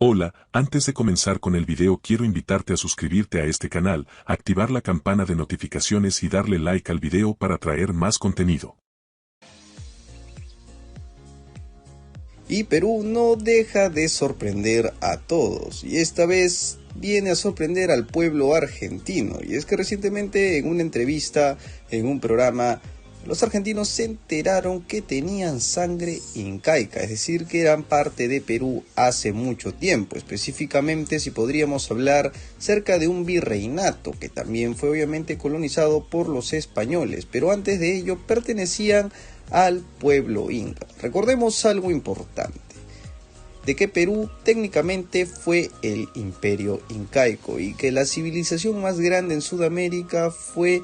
Hola, antes de comenzar con el video quiero invitarte a suscribirte a este canal, activar la campana de notificaciones y darle like al video para traer más contenido. Y Perú no deja de sorprender a todos, y esta vez viene a sorprender al pueblo argentino. Y es que recientemente en una entrevista, en un programa, los argentinos se enteraron que tenían sangre incaica, es decir, que eran parte de Perú hace mucho tiempo. Específicamente, si podríamos hablar cerca de un virreinato, que también fue obviamente colonizado por los españoles, pero antes de ello pertenecían al pueblo inca. Recordemos algo importante, de que Perú técnicamente fue el imperio incaico y que la civilización más grande en Sudamérica fue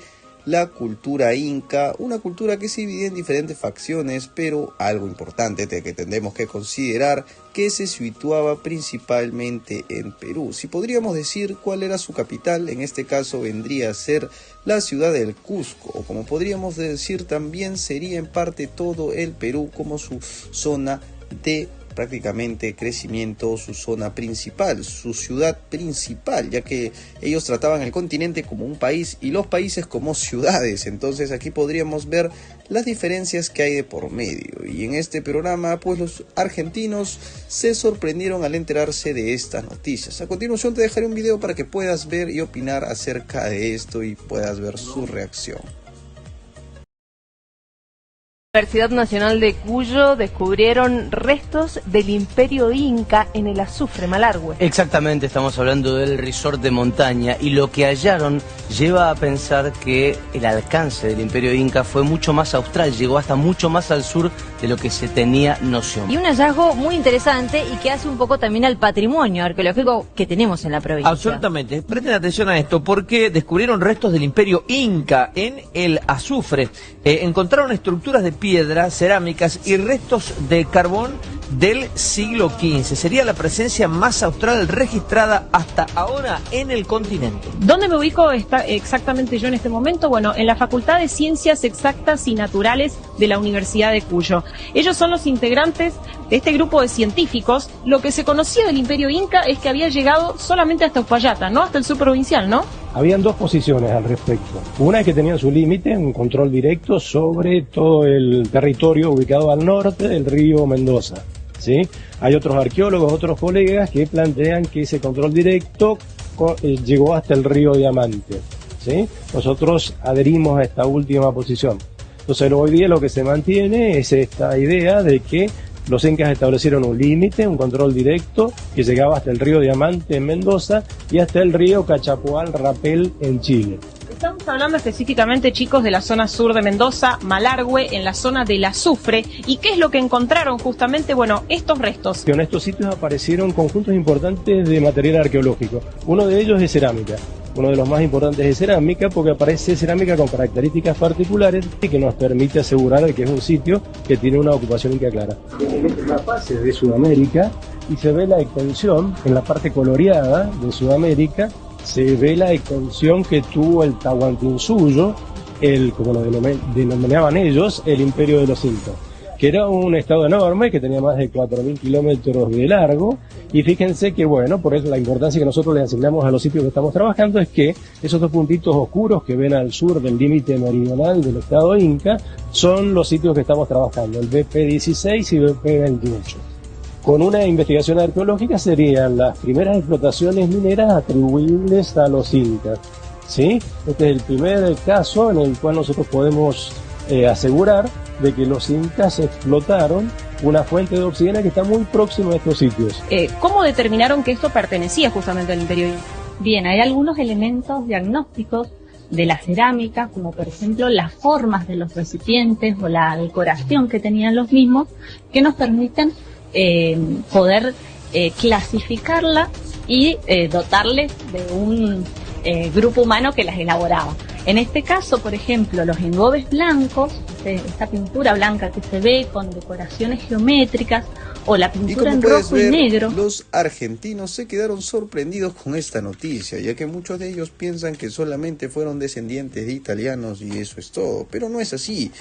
la cultura inca, una cultura que se divide en diferentes facciones, pero algo importante que tenemos que considerar, que se situaba principalmente en Perú. Si podríamos decir cuál era su capital, en este caso vendría a ser la ciudad del Cusco, o como podríamos decir también sería en parte todo el Perú como su zona de prácticamente crecimiento, su zona principal, su ciudad principal, ya que ellos trataban el continente como un país y los países como ciudades. Entonces aquí podríamos ver las diferencias que hay de por medio, y en este programa pues los argentinos se sorprendieron al enterarse de estas noticias. A continuación te dejaré un video para que puedas ver y opinar acerca de esto y puedas ver su reacción. Universidad Nacional de Cuyo descubrieron restos del Imperio Inca en el azufre Malargüe. Exactamente, estamos hablando del resort de montaña, y lo que hallaron lleva a pensar que el alcance del Imperio Inca fue mucho más austral, llegó hasta mucho más al sur de lo que se tenía noción. Y un hallazgo muy interesante y que hace un poco también al patrimonio arqueológico que tenemos en la provincia. Absolutamente, presten atención a esto porque descubrieron restos del Imperio Inca en el azufre. Encontraron estructuras de piedra, cerámicas y restos de carbón del siglo XV. Sería la presencia más austral registrada hasta ahora en el continente. ¿Dónde me ubico exactamente yo en este momento? Bueno, en la Facultad de Ciencias Exactas y Naturales de la Universidad de Cuyo. Ellos son los integrantes de este grupo de científicos. Lo que se conocía del Imperio Inca es que había llegado solamente hasta Uspallata, ¿no? Hasta el sur provincial, ¿no? Habían dos posiciones al respecto. Una es que tenían su límite, un control directo sobre todo el territorio ubicado al norte del río Mendoza, ¿sí? Hay otros arqueólogos, otros colegas que plantean que ese control directo llegó hasta el río Diamante, ¿sí? Nosotros adherimos a esta última posición. Entonces hoy día lo que se mantiene es esta idea de que los incas establecieron un límite, un control directo que llegaba hasta el río Diamante en Mendoza y hasta el río Cachapoal Rapel en Chile. Estamos hablando específicamente, chicos, de la zona sur de Mendoza, Malargüe, en la zona del azufre. ¿Y qué es lo que encontraron justamente? Bueno, estos restos. En estos sitios aparecieron conjuntos importantes de material arqueológico. Uno de ellos es cerámica. Uno de los más importantes es cerámica, porque aparece cerámica con características particulares y que nos permite asegurar que es un sitio que tiene una ocupación inca clara. Esta es la fase de Sudamérica y se ve la extensión en la parte coloreada de Sudamérica. Se ve la extensión que tuvo el Tahuantinsuyo, como lo denominaban ellos, el imperio de los incas, que era un estado enorme que tenía más de 4.000 kilómetros de largo. Y fíjense que, bueno, por eso la importancia que nosotros le asignamos a los sitios que estamos trabajando es que esos dos puntitos oscuros que ven al sur del límite meridional del estado inca son los sitios que estamos trabajando, el BP16 y BP28. Con una investigación arqueológica serían las primeras explotaciones mineras atribuibles a los incas, ¿sí? Este es el primer caso en el cual nosotros podemos asegurar de que los incas explotaron una fuente de obsidiana que está muy próxima a estos sitios. ¿Cómo determinaron que esto pertenecía justamente al Imperio Inca? Bien, hay algunos elementos diagnósticos de la cerámica, como por ejemplo las formas de los recipientes o la decoración que tenían los mismos, que nos permiten poder clasificarla y dotarles de un grupo humano que las elaboraba. En este caso, por ejemplo, los engobes blancos, esta pintura blanca que se ve con decoraciones geométricas, o la pintura en rojo y negro. Los argentinos se quedaron sorprendidos con esta noticia, ya que muchos de ellos piensan que solamente fueron descendientes de italianos y eso es todo, pero no es así.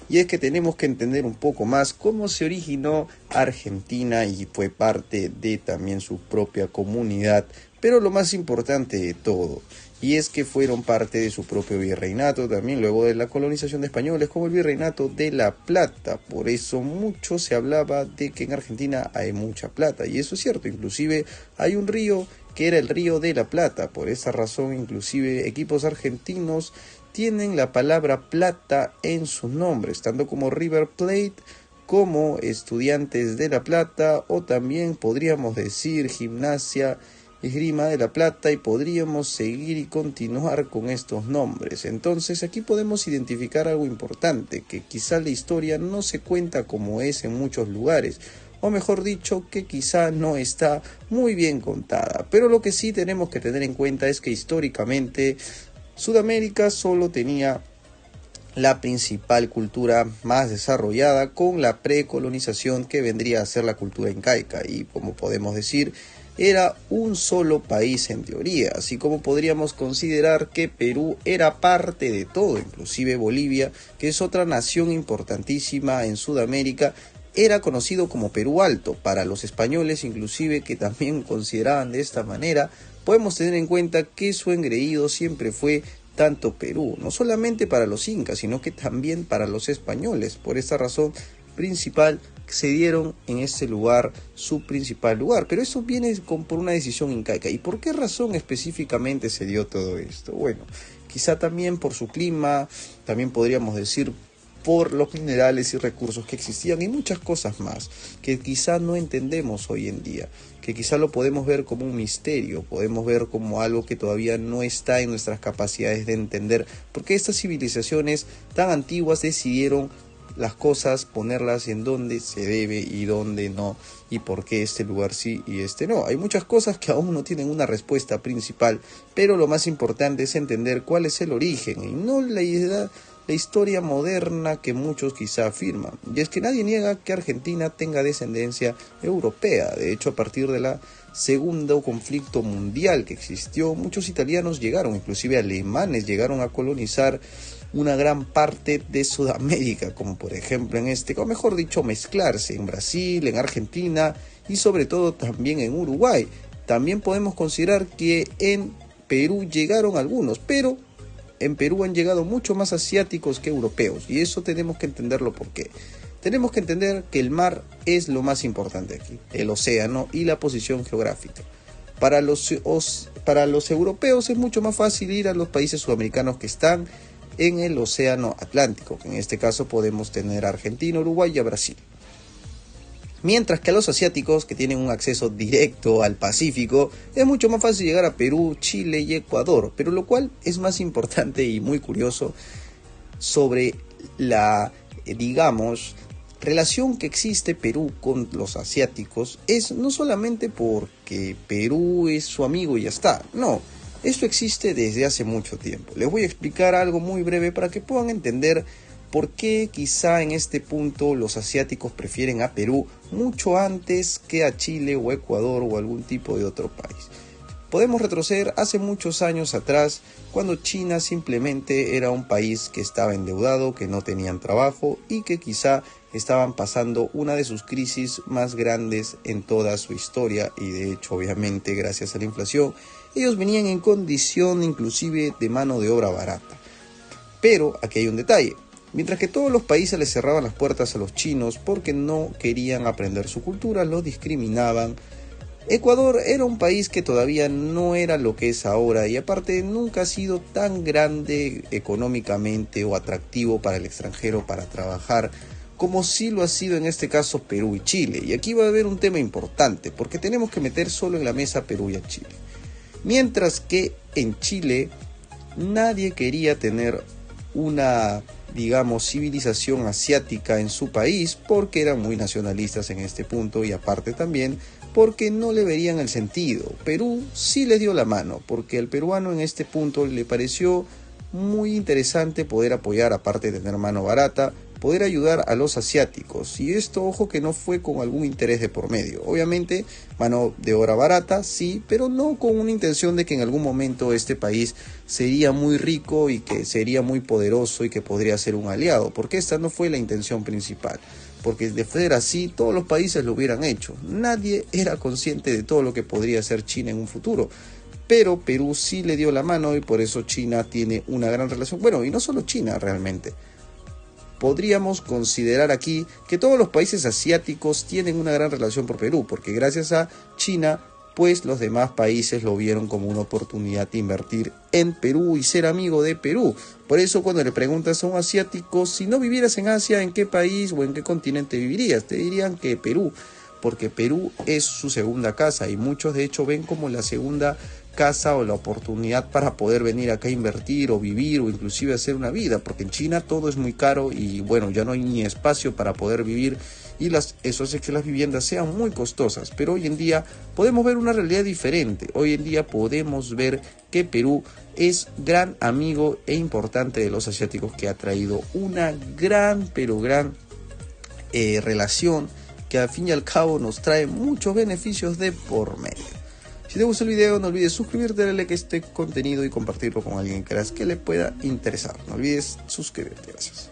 Y es que tenemos que entender un poco más cómo se originó Argentina y fue parte de también su propia comunidad, pero lo más importante de todo, y es que fueron parte de su propio virreinato también luego de la colonización de españoles, como el virreinato de La Plata. Por eso mucho se hablaba de que en Argentina hay mucha plata, y eso es cierto. Inclusive hay un río que era el río de la Plata. Por esa razón inclusive equipos argentinos tienen la palabra plata en sus nombres, tanto como River Plate como Estudiantes de La Plata, o también podríamos decir Gimnasia Esgrima de La Plata, y podríamos seguir y continuar con estos nombres. Entonces aquí podemos identificar algo importante, que quizá la historia no se cuenta como es en muchos lugares, o mejor dicho, que quizá no está muy bien contada. Pero lo que sí tenemos que tener en cuenta es que históricamente Sudamérica solo tenía la principal cultura más desarrollada con la precolonización, que vendría a ser la cultura incaica, y como podemos decir, era un solo país en teoría, así como podríamos considerar que Perú era parte de todo. Inclusive Bolivia, que es otra nación importantísima en Sudamérica, era conocido como Perú Alto. Para los españoles inclusive, que también consideraban de esta manera, podemos tener en cuenta que su engreído siempre fue tanto Perú, no solamente para los incas, sino que también para los españoles. Por esa razón principal se dieron en ese lugar su principal lugar, pero eso viene por una decisión incaica. ¿Y por qué razón específicamente se dio todo esto? Bueno, quizá también por su clima, también podríamos decir por los minerales y recursos que existían, y muchas cosas más que quizá no entendemos hoy en día, que quizá lo podemos ver como un misterio, podemos ver como algo que todavía no está en nuestras capacidades de entender, porque estas civilizaciones tan antiguas decidieron las cosas, ponerlas en donde se debe y donde no, y por qué este lugar sí y este no. Hay muchas cosas que aún no tienen una respuesta principal, pero lo más importante es entender cuál es el origen, y no la historia moderna que muchos quizá afirman. Y es que nadie niega que Argentina tenga descendencia europea. De hecho, a partir de la segundo conflicto mundial que existió, muchos italianos llegaron, inclusive alemanes llegaron a colonizar una gran parte de Sudamérica, como por ejemplo o mejor dicho, mezclarse en Brasil, en Argentina y sobre todo también en Uruguay. También podemos considerar que en Perú llegaron algunos, pero en Perú han llegado mucho más asiáticos que europeos, y eso tenemos que entenderlo. ¿Por qué? Tenemos que entender que el mar es lo más importante aquí, el océano y la posición geográfica. Para los europeos es mucho más fácil ir a los países sudamericanos que están en el océano Atlántico, que en este caso podemos tener a Argentina, Uruguay y a Brasil. Mientras que a los asiáticos, que tienen un acceso directo al Pacífico, es mucho más fácil llegar a Perú, Chile y Ecuador, pero lo cual es más importante y muy curioso sobre la, relación que existe Perú con los asiáticos, es no solamente porque Perú es su amigo y ya está, no. Esto existe desde hace mucho tiempo. Les voy a explicar algo muy breve para que puedan entender por qué quizá en este punto los asiáticos prefieren a Perú mucho antes que a Chile o Ecuador o algún tipo de otro país. Podemos retroceder hace muchos años atrás, cuando China simplemente era un país que estaba endeudado, que no tenían trabajo y que quizá estaban pasando una de sus crisis más grandes en toda su historia, y de hecho obviamente gracias a la inflación ellos venían en condición inclusive de mano de obra barata. Pero aquí hay un detalle: mientras que todos los países les cerraban las puertas a los chinos porque no querían aprender su cultura, los discriminaban, Ecuador era un país que todavía no era lo que es ahora, y aparte nunca ha sido tan grande económicamente o atractivo para el extranjero para trabajar como sí lo ha sido en este caso Perú y Chile. Y aquí va a haber un tema importante, porque tenemos que meter solo en la mesa Perú y a Chile. Mientras que en Chile nadie quería tener una, civilización asiática en su país, porque eran muy nacionalistas en este punto, y aparte también porque no le verían el sentido. Perú sí le dio la mano, porque al peruano en este punto le pareció muy interesante poder apoyar, aparte de tener mano barata, poder ayudar a los asiáticos. Y esto, ojo, que no fue con algún interés de por medio. Obviamente, mano de obra barata, sí, pero no con una intención de que en algún momento este país sería muy rico y que sería muy poderoso y que podría ser un aliado, porque esta no fue la intención principal. Porque de ser así, todos los países lo hubieran hecho. Nadie era consciente de todo lo que podría ser China en un futuro. Pero Perú sí le dio la mano y por eso China tiene una gran relación. Bueno, y no solo China realmente. Podríamos considerar aquí que todos los países asiáticos tienen una gran relación por Perú, porque gracias a China, pues los demás países lo vieron como una oportunidad de invertir en Perú y ser amigo de Perú. Por eso cuando le preguntas a un asiático, si no vivieras en Asia, ¿en qué país o en qué continente vivirías? Te dirían que Perú, porque Perú es su segunda casa y muchos de hecho ven como la segunda casa o la oportunidad para poder venir acá a invertir o vivir o inclusive hacer una vida, porque en China todo es muy caro y bueno, ya no hay ni espacio para poder vivir y eso hace que las viviendas sean muy costosas. Pero hoy en día podemos ver una realidad diferente. Hoy en día podemos ver que Perú es gran amigo e importante de los asiáticos, que ha traído una gran, pero gran relación que al fin y al cabo nos trae muchos beneficios de por medio. Si te gustó el video, no olvides suscribirte, darle like a este contenido y compartirlo con alguien que creas que le pueda interesar. No olvides suscribirte. Gracias.